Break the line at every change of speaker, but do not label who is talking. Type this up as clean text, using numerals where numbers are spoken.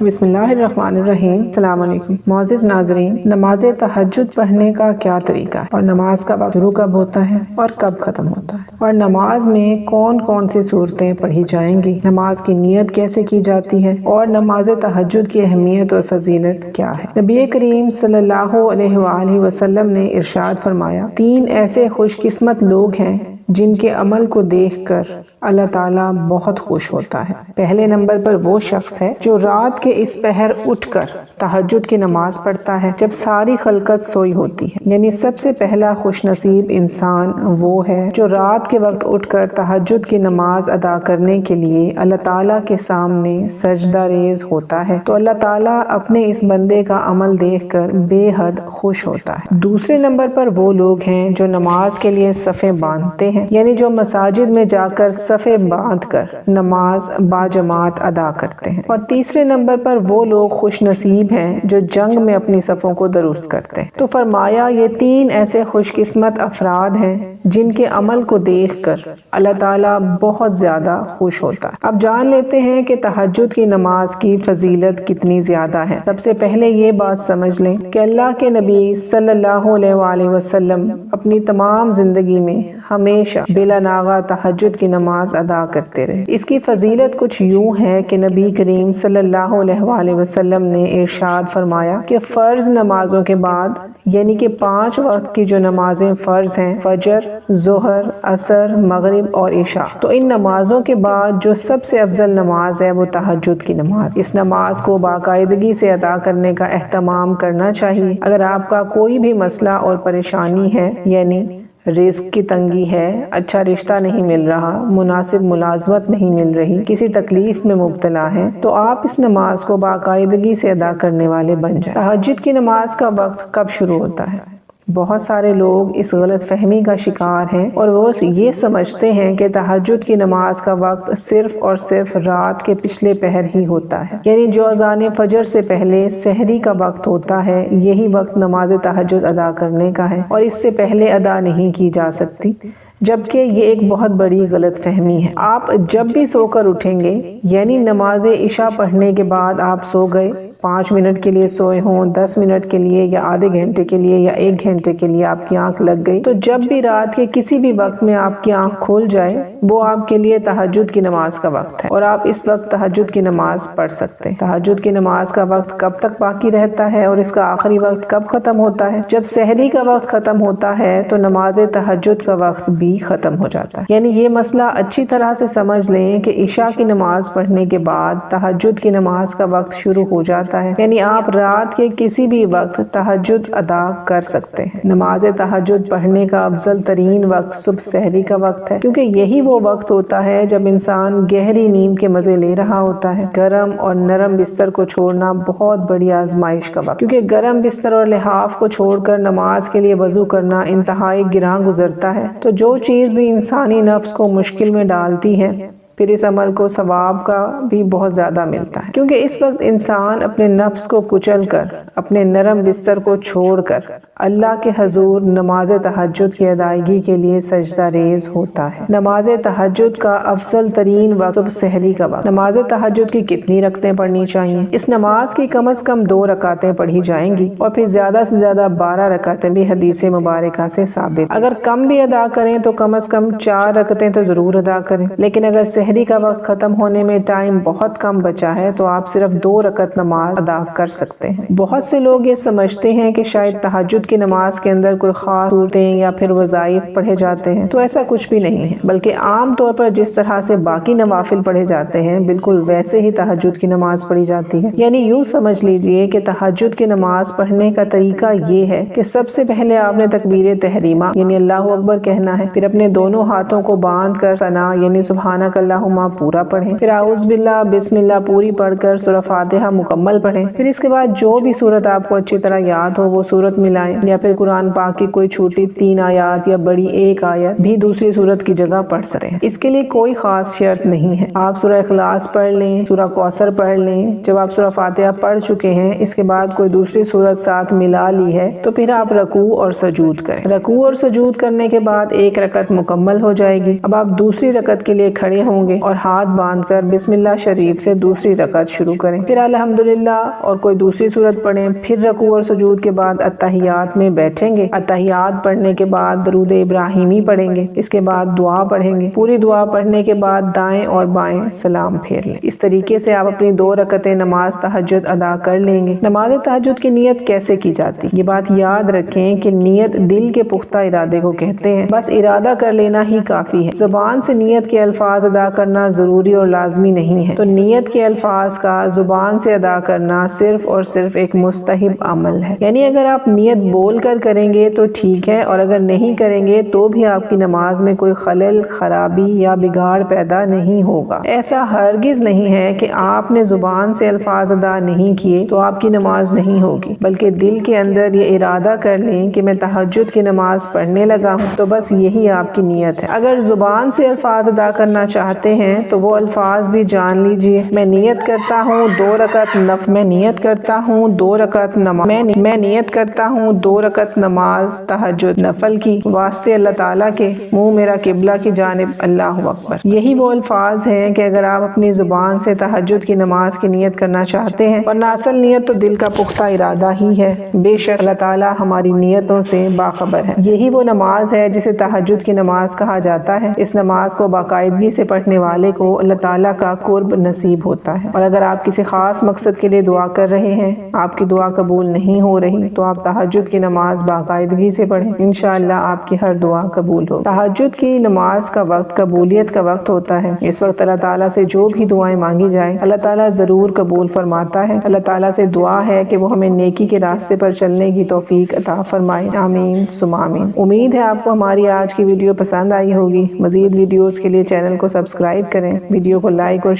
بسم اللہ الرحمن الرحیم۔ السلام علیکم معزز ناظرین، نماز تہجد پڑھنے کا کیا طریقہ ہے اور نماز کا وقت شروع کب ہوتا ہے اور کب ختم ہوتا ہے، اور نماز میں کون کون سی صورتیں پڑھی جائیں گی، نماز کی نیت کیسے کی جاتی ہے، اور نماز تہجد کی اہمیت اور فضیلت کیا ہے۔ نبی کریم صلی اللہ علیہ وآلہ وسلم نے ارشاد فرمایا، 3 ایسے خوش قسمت لوگ ہیں جن کے عمل کو دیکھ کر اللہ تعالیٰ بہت خوش ہوتا ہے۔ پہلے نمبر پر وہ شخص ہے جو رات کے اس پہر اٹھ کر تہجد کی نماز پڑھتا ہے جب ساری خلقت سوئی ہوتی ہے، یعنی سب سے پہلا خوش نصیب انسان وہ ہے جو رات کے وقت اٹھ کر تہجد کی نماز ادا کرنے کے لیے اللہ تعالیٰ کے سامنے سجدہ ریز ہوتا ہے، تو اللہ تعالیٰ اپنے اس بندے کا عمل دیکھ کر بے حد خوش ہوتا ہے۔ دوسرے نمبر پر وہ لوگ ہیں جو نماز کے لیے صفیں باندھتے ہیں، یعنی جو مساجد میں جا کر صفیں باندھ کر نماز باجماعت ادا کرتے ہیں۔ اور تیسرے نمبر پر وہ لوگ خوش نصیب ہیں جو جنگ میں اپنی صفوں کو درست کرتے ہیں۔ تو فرمایا یہ 3 ایسے خوش قسمت افراد ہیں جن کے عمل کو دیکھ کر اللہ تعالیٰ بہت زیادہ خوش ہوتا ہے۔ اب جان لیتے ہیں کہ تہجد کی نماز کی فضیلت کتنی زیادہ ہے۔ سب سے پہلے یہ بات سمجھ لیں کہ اللہ کے نبی صلی اللہ علیہ وآلہ وسلم اپنی تمام زندگی میں ہمیشہ بلا ناغہ تہجد کی نماز ادا کرتے رہے۔ اس کی فضیلت کچھ یوں ہے کہ نبی کریم صلی اللہ علیہ وآلہ وسلم نے ارشاد فرمایا کہ فرض نمازوں کے بعد، یعنی کہ 5 وقت کی جو نمازیں فرض ہیں، فجر، ظہر، عصر، مغرب اور عشاء، تو ان نمازوں کے بعد جو سب سے افضل نماز ہے وہ تہجد کی نماز۔ اس نماز کو باقاعدگی سے ادا کرنے کا اہتمام کرنا چاہیے۔ اگر آپ کا کوئی بھی مسئلہ اور پریشانی ہے، یعنی رزق کی تنگی ہے، اچھا رشتہ نہیں مل رہا، مناسب ملازمت نہیں مل رہی، کسی تکلیف میں مبتلا ہے، تو آپ اس نماز کو باقاعدگی سے ادا کرنے والے بن جائیں۔ تہجد کی نماز کا وقت کب شروع ہوتا ہے؟ بہت سارے لوگ اس غلط فہمی کا شکار ہیں اور وہ یہ سمجھتے ہیں کہ تہجد کی نماز کا وقت صرف اور صرف رات کے پچھلے پہر ہی ہوتا ہے، یعنی جو اذان فجر سے پہلے سحری کا وقت ہوتا ہے، یہی وقت نماز تہجد ادا کرنے کا ہے اور اس سے پہلے ادا نہیں کی جا سکتی، جبکہ یہ ایک بہت بڑی غلط فہمی ہے۔ آپ جب بھی سو کر اٹھیں گے، یعنی نماز عشاء پڑھنے کے بعد آپ سو گئے، 5 منٹ کے لیے سوئے ہوں، 10 منٹ کے لیے یا آدھے گھنٹے کے لیے یا 1 گھنٹے کے لیے آپ کی آنکھ لگ گئی، تو جب بھی رات کے کسی بھی وقت میں آپ کی آنکھ کھل جائے، وہ آپ کے لیے تہجد کی نماز کا وقت ہے اور آپ اس وقت تہجد کی نماز پڑھ سکتے ہیں۔ تہجد کی نماز کا وقت کب تک باقی رہتا ہے اور اس کا آخری وقت کب ختم ہوتا ہے؟ جب سحری کا وقت ختم ہوتا ہے تو نماز تہجد کا وقت بھی ختم ہو جاتا ہے۔ یعنی یہ مسئلہ اچھی طرح سے سمجھ لیں کہ عشاء کی نماز پڑھنے کے بعد تہجد کی نماز کا وقت شروع ہو جاتا ہے، یعنی آپ رات کے کسی بھی وقت تہجد ادا کر سکتے ہیں۔ نماز تہجد پڑھنے کا افضل ترین وقت صبح سحری کا وقت ہے، کیونکہ یہی وہ وقت ہوتا ہے جب انسان گہری نیند کے مزے لے رہا ہوتا ہے۔ گرم اور نرم بستر کو چھوڑنا بہت بڑی آزمائش کا وقت، کیونکہ گرم بستر اور لحاف کو چھوڑ کر نماز کے لیے وضو کرنا انتہائی گراں گزرتا ہے، تو جو چیز بھی انسانی نفس کو مشکل میں ڈالتی ہے، پھر اس عمل کو ثواب کا بھی بہت زیادہ ملتا ہے، کیونکہ اس وقت انسان اپنے نفس کو کچل کر، اپنے نرم بستر کو چھوڑ کر اللہ کے حضور نماز تہجد کی ادائیگی کے لیے سجدہ ریز ہوتا ہے۔ نماز تہجد کا افضل ترین وقت صبح سحری کا وقت۔ نماز تہجد کی کتنی رکعتیں پڑھنی چاہیے؟ اس نماز کی کم از کم 2 رکعتیں پڑھی جائیں گی اور پھر زیادہ سے زیادہ 12 رکعتیں بھی حدیث مبارکہ سے ثابت۔ اگر کم بھی ادا کریں تو کم از کم 4 رکعتیں تو ضرور ادا کریں، لیکن اگر سحری کا وقت ختم ہونے میں ٹائم بہت کم بچا ہے تو آپ صرف 2 رکعت نماز ادا کر سکتے ہیں۔ بہت سے لوگ یہ سمجھتے ہیں کہ شاید تہجد کی نماز کے اندر کوئی خاص صورتیں یا پھر وظائف پڑھے جاتے ہیں، تو ایسا کچھ بھی نہیں ہے، بلکہ عام طور پر جس طرح سے باقی نوافل پڑھے جاتے ہیں بالکل ویسے ہی تہجد کی نماز پڑھی جاتی ہے۔ یعنی یوں سمجھ لیجئے کہ تہجد کی نماز پڑھنے کا طریقہ یہ ہے کہ سب سے پہلے آپ نے تکبیر تحریمہ یعنی اللہ اکبر کہنا ہے، پھر اپنے دونوں ہاتھوں کو باندھ کر ثنا یعنی سبحانک اللہم پورا پڑھیں، پھر اعوذ باللہ بسم اللہ پوری پڑھ کر سورہ فاتحہ مکمل پڑھیں، پھر اس کے بعد جو بھی سورت آپ کو اچھی طرح یاد ہو وہ سورت ملائیں، یا پھر قرآن پاک کی کوئی چھوٹی 3 آیات یا بڑی 1 آیت بھی دوسری سورت کی جگہ پڑھ سکتے ہیں۔ اس کے لیے کوئی خاص شرط نہیں ہے، آپ سورہ اخلاص پڑھ لیں، سورہ کوثر پڑھ لیں، جب آپ سورہ فاتحہ پڑھ چکے ہیں اس کے بعد کوئی دوسری سورت ساتھ ملا لی ہے تو پھر آپ رکوع اور سجود کریں۔ رکوع اور سجود کرنے کے بعد 1 رکعت مکمل ہو جائے گی۔ اب آپ دوسری رکعت کے لیے کھڑے ہوں ہوں گے اور ہاتھ باندھ کر بسم اللہ شریف سے دوسری رکعت شروع کریں، پھر الحمدللہ اور کوئی دوسری سورت پڑھیں، پھر رکوع اور سجود کے بعد اتحیات میں بیٹھیں گے، اتحیات پڑھنے کے بعد درود ابراہیمی پڑھیں گے، اس کے بعد دعا پڑھیں گے، پوری دعا پڑھنے کے بعد دائیں اور بائیں سلام پھیر لیں۔ اس طریقے سے آپ اپنی 2 رکعتیں نماز تہجد ادا کر لیں گے۔ نماز تہجد کی نیت کیسے کی جاتی؟ یہ بات یاد رکھیں کہ نیت دل کے پختہ ارادے کو کہتے ہیں، بس ارادہ کر لینا ہی کافی ہے، زبان سے نیت کے الفاظ ادا کرنا ضروری اور لازمی نہیں ہے۔ تو نیت کے الفاظ کا زبان سے ادا کرنا صرف اور صرف ایک مستحب عمل ہے، یعنی اگر آپ نیت بول کر کریں گے تو ٹھیک ہے، اور اگر نہیں کریں گے تو بھی آپ کی نماز میں کوئی خلل، خرابی یا بگاڑ پیدا نہیں ہوگا۔ ایسا ہرگز نہیں ہے کہ آپ نے زبان سے الفاظ ادا نہیں کیے تو آپ کی نماز نہیں ہوگی، بلکہ دل کے اندر یہ ارادہ کر لیں کہ میں تہجد کی نماز پڑھنے لگا ہوں، تو بس یہی آپ کی نیت ہے۔ اگر زبان سے الفاظ ادا کرنا چاہتے ہیں تو وہ الفاظ بھی جان لیجئے، میں نیت کرتا ہوں 2 رکعت نماز تہجد نفل کی، واسطے اللہ تعالیٰ کے، منہ میرا قبلہ کی جانب، اللہ اکبر۔ یہی وہ الفاظ ہیں کہ اگر آپ اپنی زبان سے تہجد کی نماز کی نیت کرنا چاہتے ہیں، ورنہ اصل نیت تو دل کا پختہ ارادہ ہی ہے، بے شک اللہ تعالیٰ ہماری نیتوں سے باخبر ہے۔ یہی وہ نماز ہے جسے تہجد کی نماز کہا جاتا ہے۔ اس نماز کو باقاعدگی سے پڑھنے والے کو اللہ تعالیٰ کا قرب نصیب ہوتا ہے، اور اگر آپ کسی خاص مقصد کے لیے دعا کر رہے ہیں، آپ کی دعا قبول نہیں ہو رہی، تو آپ تہجد کی نماز باقاعدگی سے پڑھیں، انشاءاللہ آپ کی ہر دعا قبول ہو۔ تہجد کی نماز کا وقت قبولیت کا وقت ہوتا ہے۔ اس وقت اللہ تعالیٰ سے جو بھی دعائیں مانگی جائیں اللہ تعالیٰ ضرور قبول فرماتا ہے۔ اللہ تعالیٰ سے دعا ہے کہ وہ ہمیں نیکی کے راستے پر چلنے کی توفیق عطا فرمائے، آمین ثم آمین۔ امید ہے آپ کو ہماری آج کی ویڈیو پسند آئی ہوگی۔ مزید ویڈیوز کے لیے چینل کو سبسکرائب کریں، ویڈیو کو لائک اور